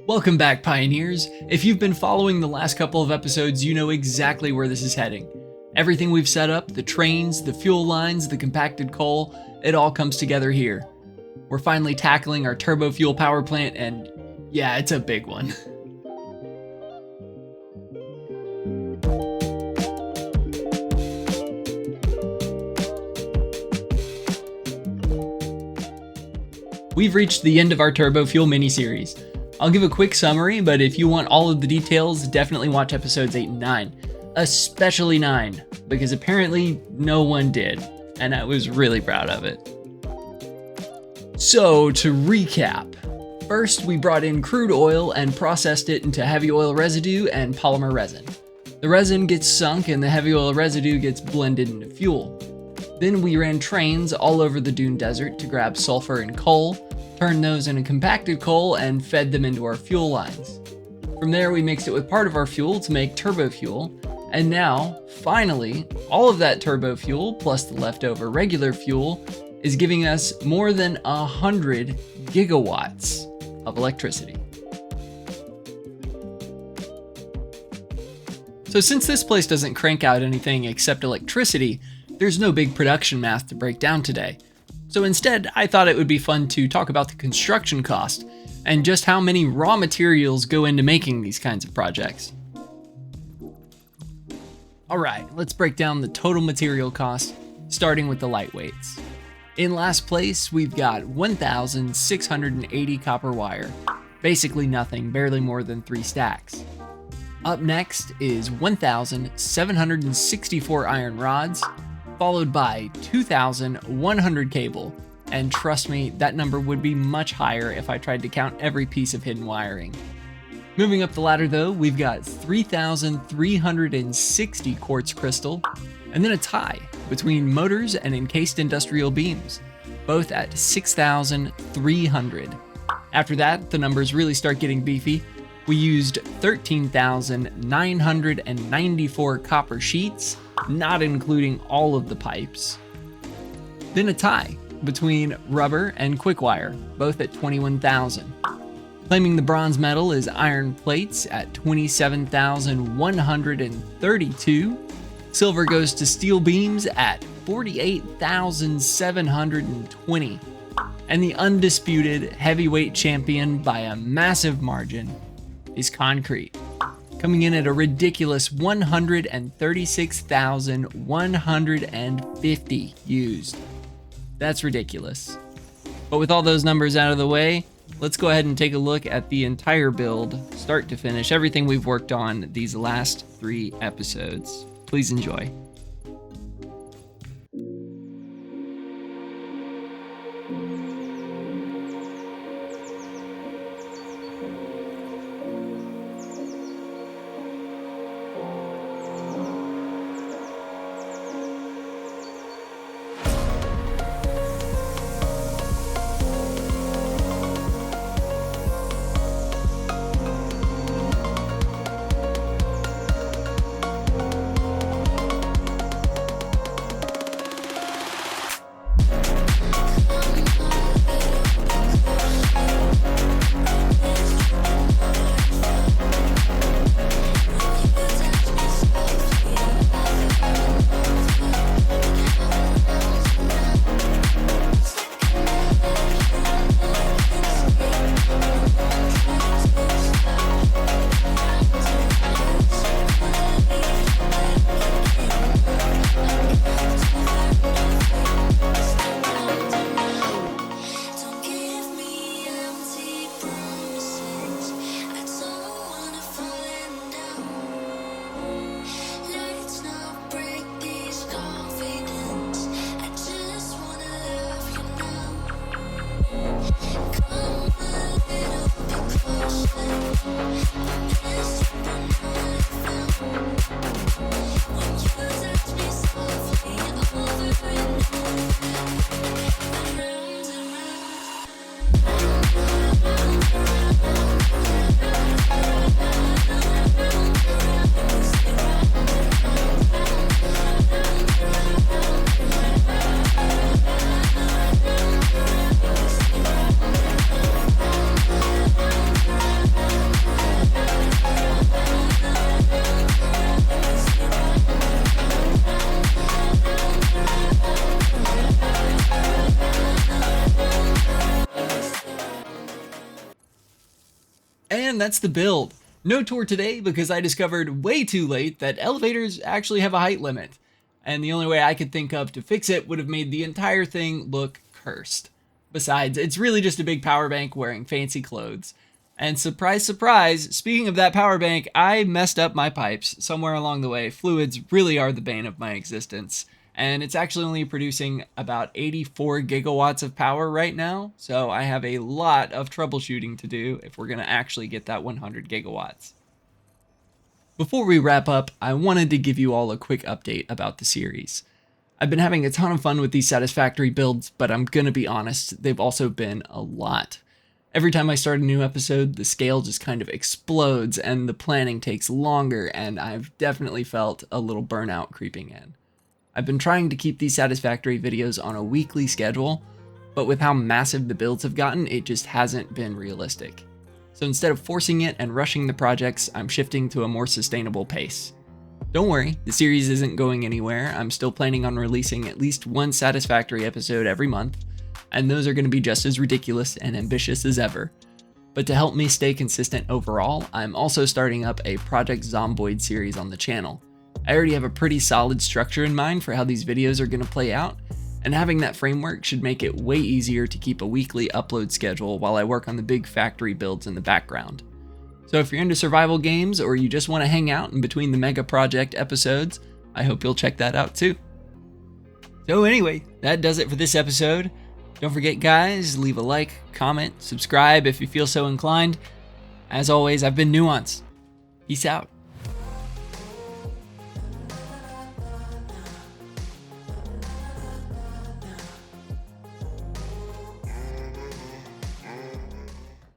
Welcome back, Pioneers. If you've been following the last couple of episodes, you know exactly where this is heading. Everything we've set up, the trains, the fuel lines, the compacted coal, it all comes together here. We're finally tackling our Turbofuel power plant, and yeah, it's a big one. We've reached the end of our Turbofuel mini-series. I'll give a quick summary, but if you want all of the details, definitely watch episodes 8 and 9. Especially 9, because apparently no one did, and I was really proud of it. So, to recap. First, we brought in crude oil and processed it into heavy oil residue and polymer resin. The resin gets sunk and the heavy oil residue gets blended into fuel. Then we ran trains all over the dune desert to grab sulfur and coal, turned those into compacted coal, and fed them into our fuel lines. From there, we mixed it with part of our fuel to make turbofuel, and now, finally, all of that turbofuel plus the leftover regular fuel is giving us more than 100 gigawatts of electricity. So since this place doesn't crank out anything except electricity, there's no big production math to break down today. So instead, I thought it would be fun to talk about the construction cost and just how many raw materials go into making these kinds of projects. Alright, let's break down the total material cost, starting with the lightweights. In last place, we've got 1,680 copper wire. Basically nothing, barely more than 3 stacks. Up next is 1,764 iron rods, followed by 2,100 cable. And trust me, that number would be much higher if I tried to count every piece of hidden wiring. Moving up the ladder though, we've got 3,360 quartz crystal, and then a tie between motors and encased industrial beams, both at 6,300. After that, the numbers really start getting beefy. We used 13,994 copper sheets, not including all of the pipes. Then a tie between rubber and quick wire, both at 21,000. Claiming the bronze medal is iron plates at 27,132. Silver goes to steel beams at 48,720. And the undisputed heavyweight champion by a massive margin is concrete, coming in at a ridiculous 136,150 used. That's ridiculous. But with all those numbers out of the way, let's go ahead and take a look at the entire build, start to finish, everything we've worked on these last 3 episodes. Please enjoy. And that's the build. No tour today because I discovered way too late that elevators actually have a height limit. And the only way I could think of to fix it would have made the entire thing look cursed. Besides, it's really just a big power bank wearing fancy clothes. And surprise, surprise, speaking of that power bank, I messed up my pipes somewhere along the way. Fluids really are the bane of my existence. And it's actually only producing about 84 gigawatts of power right now. So I have a lot of troubleshooting to do if we're going to actually get that 100 gigawatts. Before we wrap up, I wanted to give you all a quick update about the series. I've been having a ton of fun with these Satisfactory builds, but I'm gonna be honest, they've also been a lot. Every time I start a new episode, the scale just kind of explodes and the planning takes longer, and I've definitely felt a little burnout creeping in. I've been trying to keep these Satisfactory videos on a weekly schedule, but with how massive the builds have gotten, it just hasn't been realistic. So instead of forcing it and rushing the projects, I'm shifting to a more sustainable pace. Don't worry, the series isn't going anywhere. I'm still planning on releasing at least one Satisfactory episode every month, and those are going to be just as ridiculous and ambitious as ever. But to help me stay consistent overall, I'm also starting up a Project Zomboid series on the channel. I already have a pretty solid structure in mind for how these videos are going to play out, and having that framework should make it way easier to keep a weekly upload schedule while I work on the big factory builds in the background. So if you're into survival games or you just want to hang out in between the mega project episodes, I hope you'll check that out too. So anyway, that does it for this episode. Don't forget guys, leave a like, comment, subscribe if you feel so inclined. As always, I've been Nuance. Peace out.